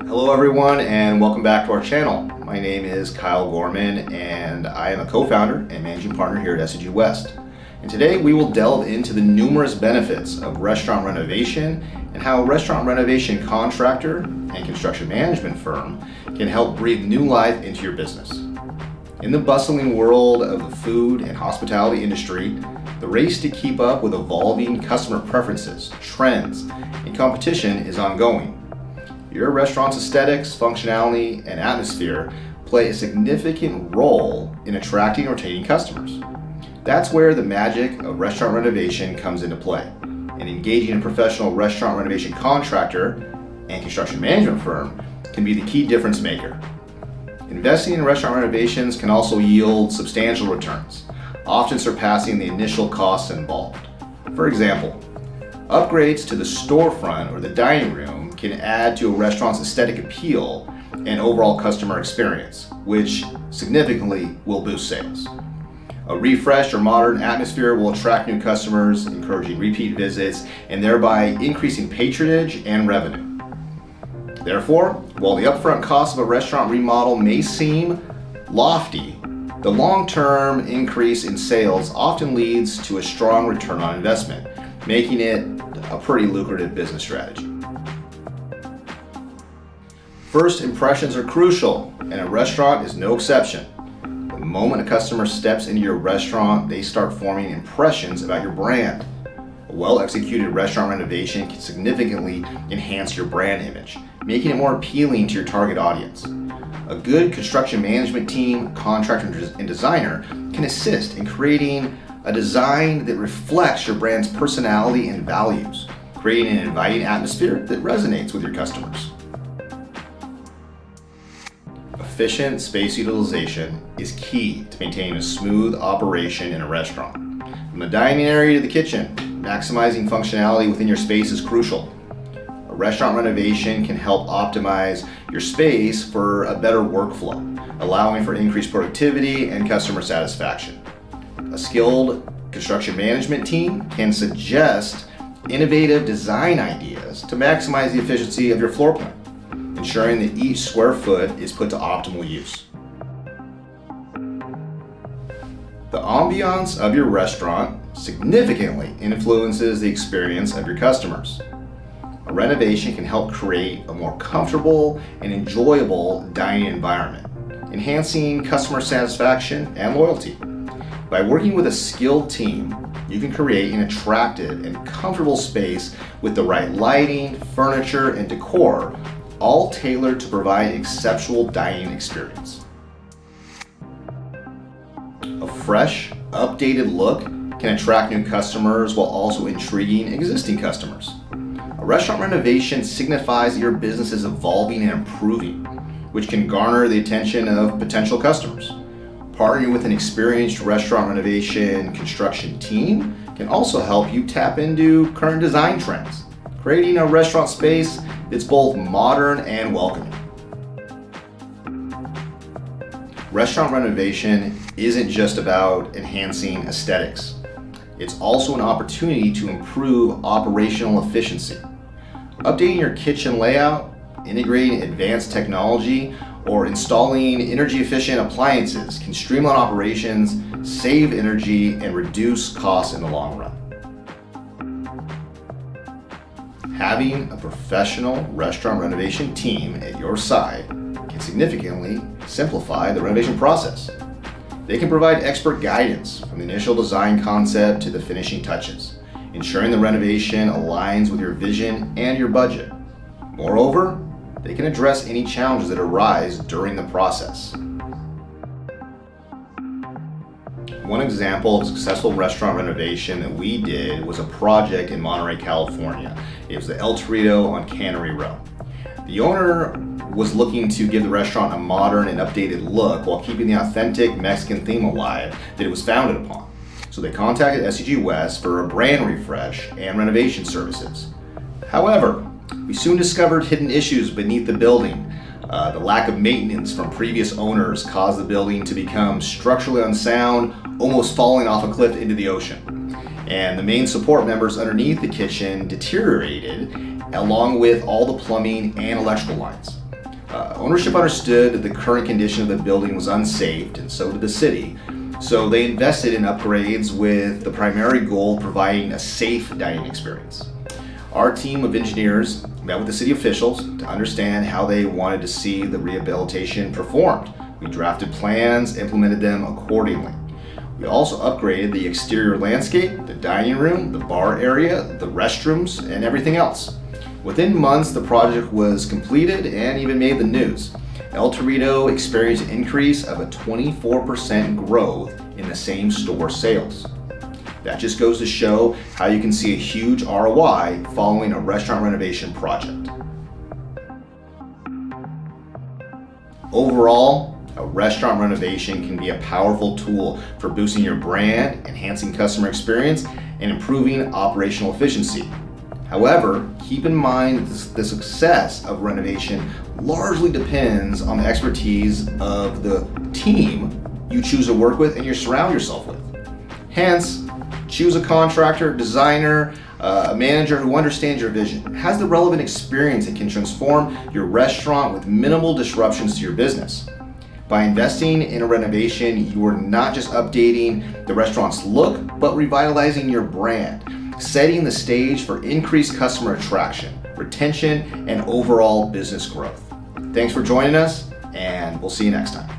Hello everyone and welcome back to our channel. My name is Kyle Gorman and I am a co-founder and managing partner here at SCGWest. And today we will delve into the numerous benefits of restaurant renovation and how a restaurant renovation contractor and construction management firm can help breathe new life into your business. In the bustling world of the food and hospitality industry, the race to keep up with evolving customer preferences, trends, and competition is ongoing. Your restaurant's aesthetics, functionality, and atmosphere play a significant role in attracting and retaining customers. That's where the magic of restaurant renovation comes into play, and engaging a professional restaurant renovation contractor and construction management firm can be the key difference maker. Investing in restaurant renovations can also yield substantial returns, often surpassing the initial costs involved. For example, upgrades to the storefront or the dining room can add to a restaurant's aesthetic appeal and overall customer experience, which significantly will boost sales. A refreshed or modern atmosphere will attract new customers, encouraging repeat visits, and thereby increasing patronage and revenue. Therefore, while the upfront cost of a restaurant remodel may seem lofty, the long-term increase in sales often leads to a strong return on investment, making it a pretty lucrative business strategy. First impressions are crucial, and a restaurant is no exception. The moment a customer steps into your restaurant, they start forming impressions about your brand. A well-executed restaurant renovation can significantly enhance your brand image, making it more appealing to your target audience. A good construction management team, contractor, and designer can assist in creating a design that reflects your brand's personality and values, creating an inviting atmosphere that resonates with your customers. Efficient space utilization is key to maintaining a smooth operation in a restaurant. From the dining area to the kitchen, maximizing functionality within your space is crucial. A restaurant renovation can help optimize your space for a better workflow, allowing for increased productivity and customer satisfaction. A skilled construction management team can suggest innovative design ideas to maximize the efficiency of your floor plan, ensuring that each square foot is put to optimal use. The ambiance of your restaurant significantly influences the experience of your customers. A renovation can help create a more comfortable and enjoyable dining environment, enhancing customer satisfaction and loyalty. By working with a skilled team, you can create an attractive and comfortable space with the right lighting, furniture, and decor, all tailored to provide an exceptional dining experience. A fresh, updated look can attract new customers while also intriguing existing customers. A restaurant renovation signifies that your business is evolving and improving, which can garner the attention of potential customers. Partnering with an experienced restaurant renovation construction team can also help you tap into current design trends, creating a restaurant space that's both modern and welcoming. Restaurant renovation isn't just about enhancing aesthetics. It's also an opportunity to improve operational efficiency. Updating your kitchen layout, integrating advanced technology, or installing energy-efficient appliances can streamline operations, save energy, and reduce costs in the long run. Having a professional restaurant renovation team at your side can significantly simplify the renovation process. They can provide expert guidance from the initial design concept to the finishing touches, ensuring the renovation aligns with your vision and your budget. Moreover, they can address any challenges that arise during the process. One example of successful restaurant renovation that we did was a project in Monterey, California. It was the El Torito on Cannery Row. The owner was looking to give the restaurant a modern and updated look while keeping the authentic Mexican theme alive that it was founded upon. So they contacted SCGWest for a brand refresh and renovation services. However, we soon discovered hidden issues beneath the building. The lack of maintenance from previous owners caused the building to become structurally unsound, almost falling off a cliff into the ocean. And the main support members underneath the kitchen deteriorated, along with all the plumbing and electrical lines. Ownership understood that the current condition of the building was unsafe, and so did the city. So they invested in upgrades with the primary goal of providing a safe dining experience. Our team of engineers met with the city officials to understand how they wanted to see the rehabilitation performed. We drafted plans, implemented them accordingly. We also upgraded the exterior landscape, the dining room, the bar area, the restrooms, and everything else. Within months, the project was completed and even made the news. El Torito experienced an increase of a 24% growth in the same store sales. That just goes to show how you can see a huge ROI following a restaurant renovation project. Overall, a restaurant renovation can be a powerful tool for boosting your brand, enhancing customer experience, and improving operational efficiency. However, keep in mind that the success of renovation largely depends on the expertise of the team you choose to work with and you surround yourself with. Hence, choose a contractor, designer, a manager who understands your vision, has the relevant experience and can transform your restaurant with minimal disruptions to your business. By investing in a renovation, you are not just updating the restaurant's look, but revitalizing your brand, setting the stage for increased customer attraction, retention, and overall business growth. Thanks for joining us, and we'll see you next time.